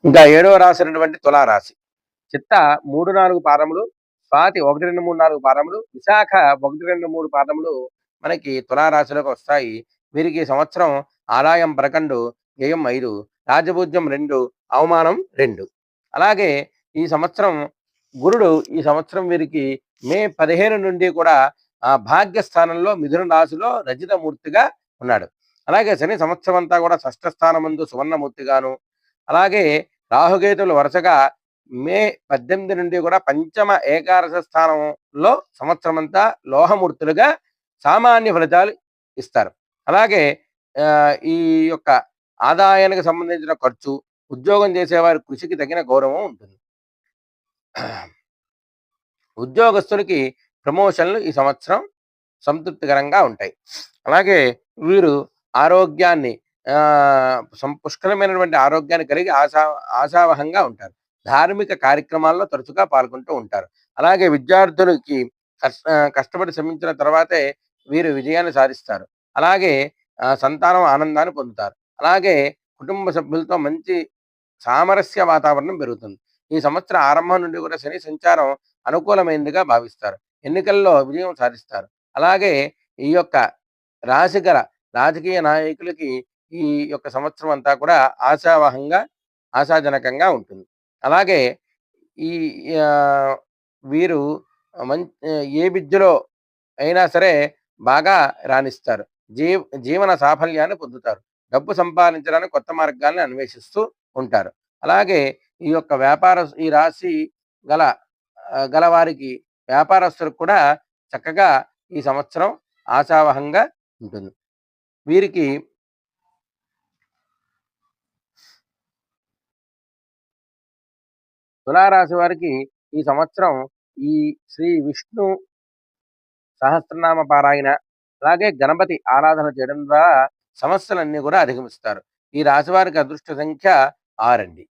ఇంకా ఏడవ రాశి అయినటువంటి తులారాశి. చిత్త 3, 4 పాదములు, స్వాతి 1, 2, 3, 4 పాదములు, విశాఖ 1, 2, 3 పాదములు మనకి తులారాశిలోకి వస్తాయి. వీరికి ఈ సంవత్సరం ఆదాయం 11, వ్యయం 5, రాజపూజ్యం 2, అవమానం 2. అలాగే ఈ సంవత్సరం గురుడు ఈ సంవత్సరం వీరికి మే 15 నుండి కూడా భాగ్యస్థానంలో మిథున రాశిలో రజితమూర్తిగా ఉన్నాడు. అలాగే శని సంవత్సరం అంతా కూడా షష్ఠ స్థానమందు సువర్ణమూర్తిగాను, అలాగే రాహుకేతువులు వరుసగా మే 18 నుండి కూడా పంచమ ఏకాదశ స్థానంలో సంవత్సరం అంతా లోహమూర్తులుగా సామాన్య ఫలితాలు ఇస్తారు. అలాగే ఈ యొక్క ఆదాయానికి సంబంధించిన ఖర్చు, ఉద్యోగం చేసేవారి కృషికి తగిన గౌరవం ఉంటుంది. ఉద్యోగస్తులకి ప్రమోషన్లు ఈ సంవత్సరం సంతృప్తికరంగా ఉంటాయి. అలాగే వీరు ఆరోగ్యాన్ని పుష్కలమైనటువంటి ఆరోగ్యాన్ని కలిగి ఆశావహంగా ఉంటారు. ధార్మిక కార్యక్రమాల్లో తరచుగా పాల్గొంటూ ఉంటారు. అలాగే విద్యార్థులకి కష్టపడి శ్రమించిన తర్వాతే వీరు విజయాన్ని సాధిస్తారు. అలాగే సంతానం ఆనందాన్ని పొందుతారు. అలాగే కుటుంబ సభ్యులతో మంచి సామరస్య వాతావరణం పెరుగుతుంది. ఈ సంవత్సరం ఆరంభం నుండి కూడా శని సంచారం అనుకూలమైనదిగా భావిస్తారు. ఎన్నికల్లో విజయం సాధిస్తారు. అలాగే ఈ యొక్క రాశి గల రాజకీయ నాయకులకి ఈ యొక్క సంవత్సరం అంతా కూడా ఆశాజనకంగా ఉంటుంది. అలాగే ఈ వీరు ఏ విద్యలో అయినా సరే బాగా రాణిస్తారు. జీవన సాఫల్యాన్ని పొందుతారు. డబ్బు సంపాదించడానికి కొత్త మార్గాల్ని అన్వేషిస్తూ ఉంటారు. అలాగే ఈ యొక్క ఈ రాశి గలవారికి వ్యాపారస్తులకు కూడా చక్కగా ఈ సంవత్సరం ఆశావహంగా ఉంటుంది. వీరికి తులారాశి వారికి ఈ సంవత్సరం ఈ శ్రీ విష్ణు సహస్రనామ పారాయణ, అలాగే గణపతి ఆరాధన చేయడం ద్వారా సమస్యలన్నీ కూడా అధిగమిస్తారు. ఈ రాశి వారికి అదృష్ట సంఖ్య 6 అండి.